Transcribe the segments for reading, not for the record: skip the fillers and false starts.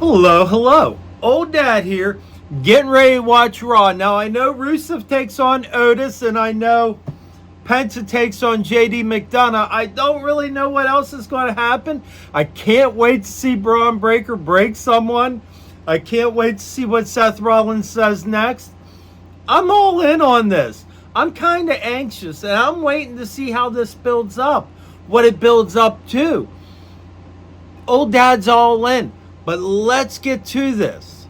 Hello, hello. Old Dad here, getting ready to watch Raw. Now, I know Rusev takes on Otis, and I know Penta takes on JD McDonough. I don't really know what else is going to happen. I can't wait to see Braun Breaker break someone. I can't wait to see what Seth Rollins says next. I'm all in on this. I'm kind of anxious, and I'm waiting to see how this builds up, what it builds up to. Old Dad's all in. But let's get to this.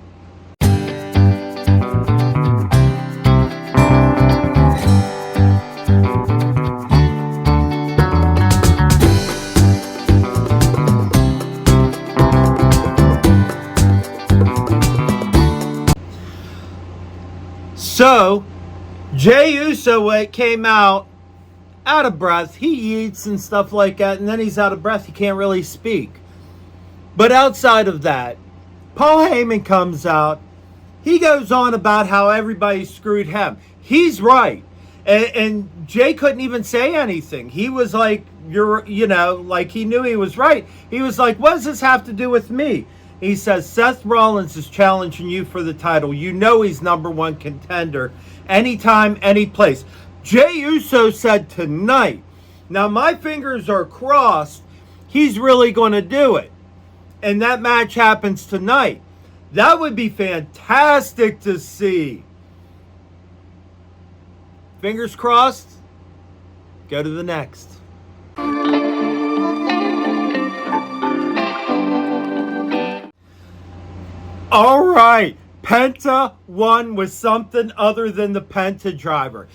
So, Jey Uso came out of breath. He eats and stuff like that, and then he's out of breath. He can't really speak. But outside of that, Paul Heyman comes out. He goes on about how everybody screwed him. He's right. And Jay couldn't even say anything. He was like, like he knew he was right. He was like, what does this have to do with me? He says, Seth Rollins is challenging you for the title. You know he's number one contender. Anytime, any place. Jey Uso said tonight, now my fingers are crossed, he's really going to do it. And that match happens tonight. That would be fantastic to see. Fingers crossed. Go to the next. All right. Penta won with something other than the Penta driver.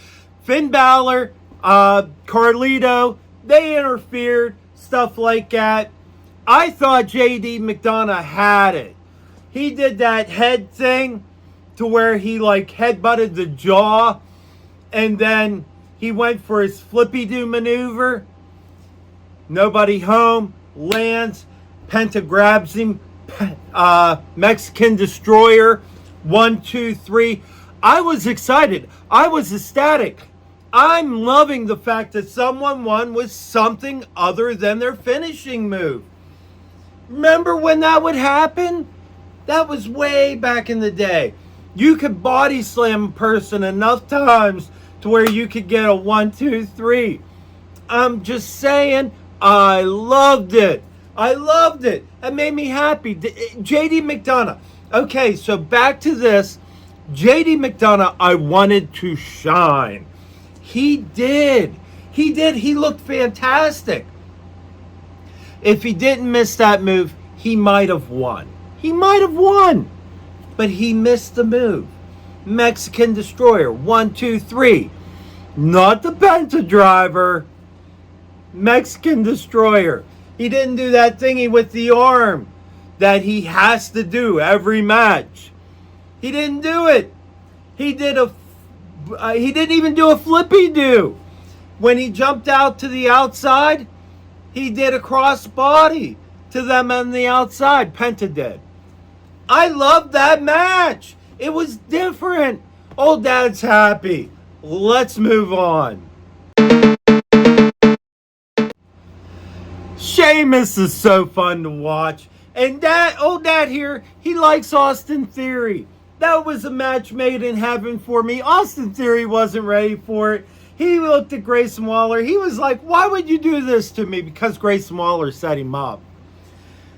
Finn Balor, Carlito, they interfered, stuff like that. I thought JD McDonough had it. He did that head thing to where he headbutted the jaw, and then he went for his flippy-do maneuver. Nobody home, lands, Penta grabs him, Mexican Destroyer, 1, 2, 3. I was excited. I was ecstatic. I'm loving the fact that someone won with something other than their finishing move. Remember when that would happen? That was way back in the day. You could body slam a person enough times to where you could get a 1, 2, 3. I'm just saying, I loved it. I loved it. It made me happy. JD McDonough. Okay, so back to this. JD McDonough, I wanted to shine. He did. He did. He looked fantastic. If he didn't miss that move, he might have won. He might have won. But he missed the move. Mexican Destroyer. 1, 2, 3. Not the Penta driver. Mexican Destroyer. He didn't do that thingy with the arm that he has to do every match. He didn't do it. He didn't even do a flippy-do. When he jumped out to the outside, he did a crossbody to them on the outside. Penta did. I loved that match. It was different. Old Dad's happy. Let's move on. Sheamus is so fun to watch. And old Dad here, he likes Austin Theory. That was a match made in heaven for me. Austin Theory wasn't ready for it. He looked at Grayson Waller. He was like, why would you do this to me? Because Grayson Waller set him up.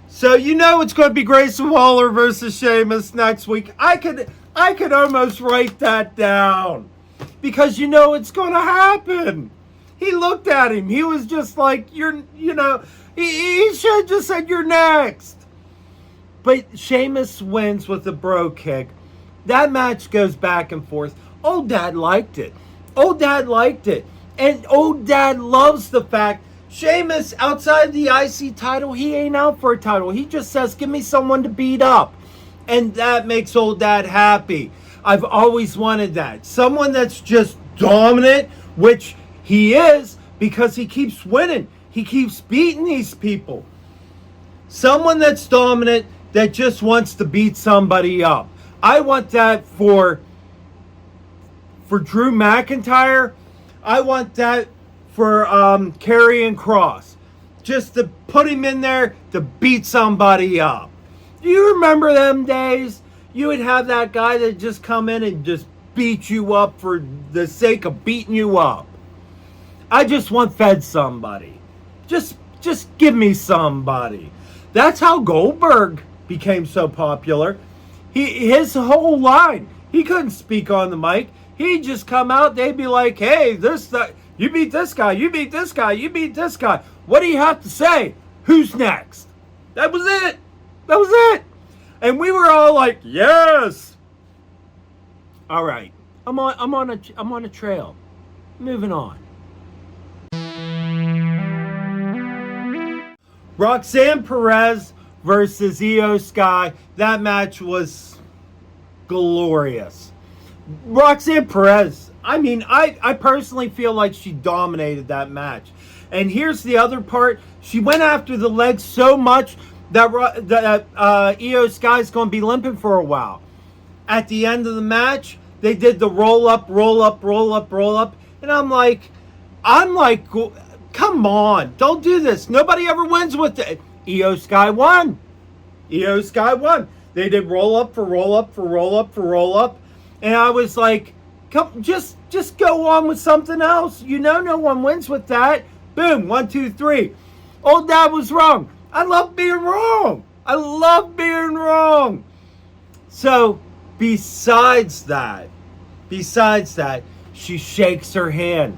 So you know it's going to be Grayson Waller versus Sheamus next week. I could almost write that down. Because you know it's going to happen. He looked at him. He was just like, he should have just said, you're next. But Sheamus wins with a bro kick. That match goes back and forth. Old Dad liked it. Old Dad liked it. And Old Dad loves the fact Sheamus, outside the IC title, he ain't out for a title. He just says, give me someone to beat up. And that makes Old Dad happy. I've always wanted that. Someone that's just dominant, which he is because he keeps winning. He keeps beating these people. Someone that's dominant that just wants to beat somebody up. I want that for Drew McIntyre. I want that for Karrion Kross. Just to put him in there to beat somebody up. Do you remember them days? You would have that guy that just come in and just beat you up for the sake of beating you up. I just want fed somebody. Just give me somebody. That's how Goldberg became so popular. His whole line, he couldn't speak on the mic. He'd just come out, they'd be like, hey, you beat this guy, you beat this guy, you beat this guy. What do you have to say? Who's next? That was it. That was it. And we were all like, yes. All right. I'm on a trail. Moving on. Roxanne Perez versus Io Sky. That match was glorious. Roxanne Perez, I personally feel like she dominated that match. And here's the other part. She went after the legs so much that Io Sky's going to be limping for a while. At the end of the match, they did the roll up. And I'm like, come on, don't do this. Nobody ever wins with it. Io Sky won. They did roll up. And I was like, come, just go on with something else. No one wins with that. Boom, 1, 2, 3. Old Dad was wrong. I love being wrong. So, besides that, she shakes her hand.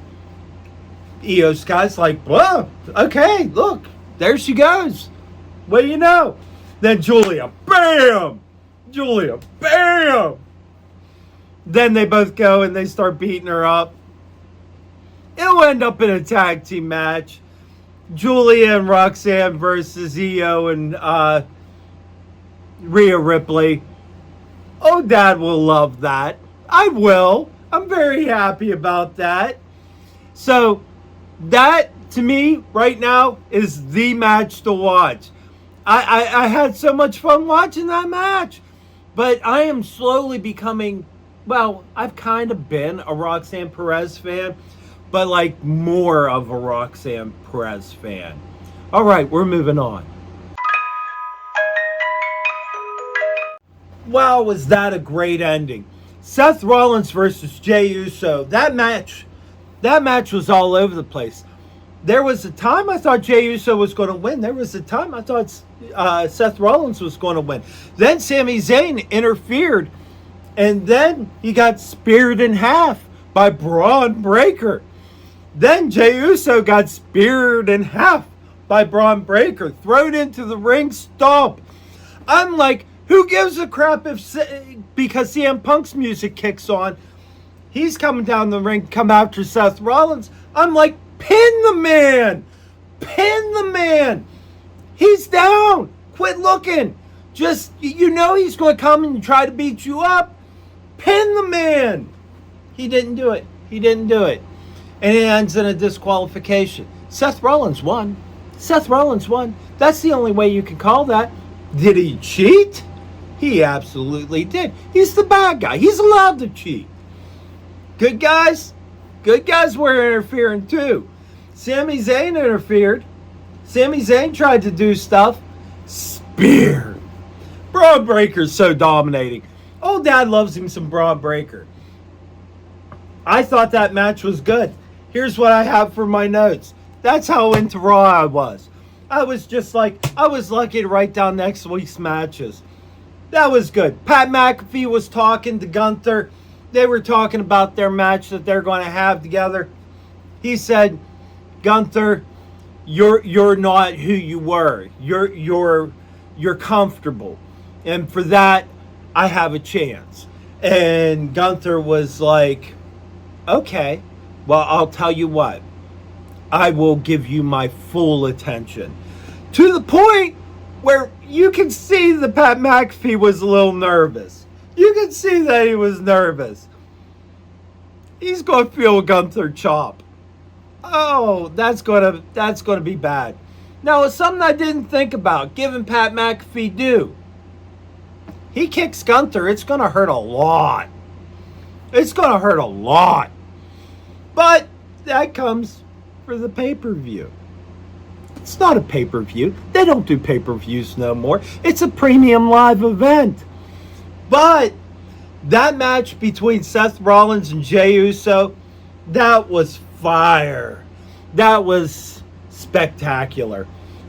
Io Sky's like, whoa, okay, look, there she goes. What do you know? Then Julia, bam! Then they both go and they start beating her up. It'll end up in a tag team match. Julia and Roxanne versus Io and Rhea Ripley. Oh, Dad will love that. I will. I'm very happy about that. So, that, to me, right now, is the match to watch. I had so much fun watching that match. But I am slowly becoming, well, I've kind of been a Roxanne Perez fan, but like more of a Roxanne Perez fan. All right, we're moving on. Wow, was that a great ending. Seth Rollins versus Jey Uso. That match was all over the place. There was a time I thought Jey Uso was going to win. There was a time I thought Seth Rollins was going to win. Then Sami Zayn interfered, and then he got speared in half by Braun Breaker. Then Jey Uso got speared in half by Braun Breaker, thrown into the ring stomp. I'm like, who gives a crap because CM Punk's music kicks on, he's coming down the ring, come after Seth Rollins. I'm like, pin the man. He's down. Quit looking. Just, he's going to come and try to beat you up. Pin the man. He didn't do it. And it ends in a disqualification. Seth Rollins won. That's the only way you can call that. Did he cheat? He absolutely did. He's the bad guy. He's allowed to cheat. Good guys were interfering too. Sami Zayn interfered. Sami Zayn tried to do stuff. Spear. Braun Breaker's so dominating. Old Dad loves him some Braun Breaker. I thought that match was good. Here's what I have for my notes. That's how into Raw I was. I was just like, I was lucky to write down next week's matches. That was good. Pat McAfee was talking to Gunther. They were talking about their match that they're going to have together. He said, Gunther, you're not who you were. You're comfortable. And for that, I have a chance. And Gunther was like, okay, well, I'll tell you what. I will give you my full attention. To the point where you can see that Pat McAfee was a little nervous. You can see that he was nervous. He's going to feel Gunther chop. Oh, that's going to be bad. Now, it's something I didn't think about, giving Pat McAfee due. He kicks Gunther, it's going to hurt a lot. But that comes for the pay-per-view. It's not a pay-per-view. They don't do pay-per-views no more. It's a premium live event. But that match between Seth Rollins and Jey Uso, that was fire. That was spectacular.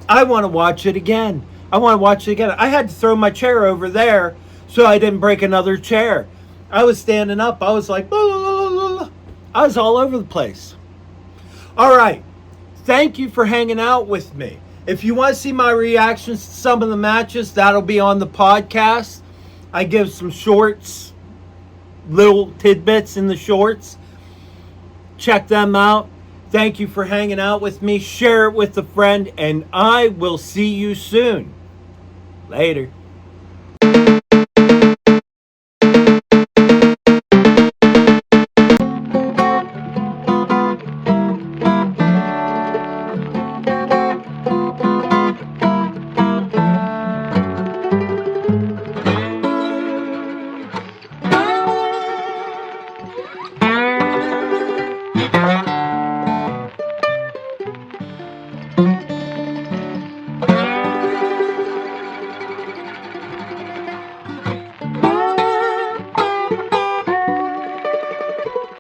I want to watch it again. I had to throw my chair over there so I didn't break another chair. I was standing up. I was like, blah, blah, blah, blah, blah. I was all over the place. All right. Thank you for hanging out with me. If you want to see my reactions to some of the matches, that'll be on the podcast. I give some shorts, little tidbits in the shorts. Check them out. Thank you for hanging out with me. Share it with a friend, and I will see you soon. Later.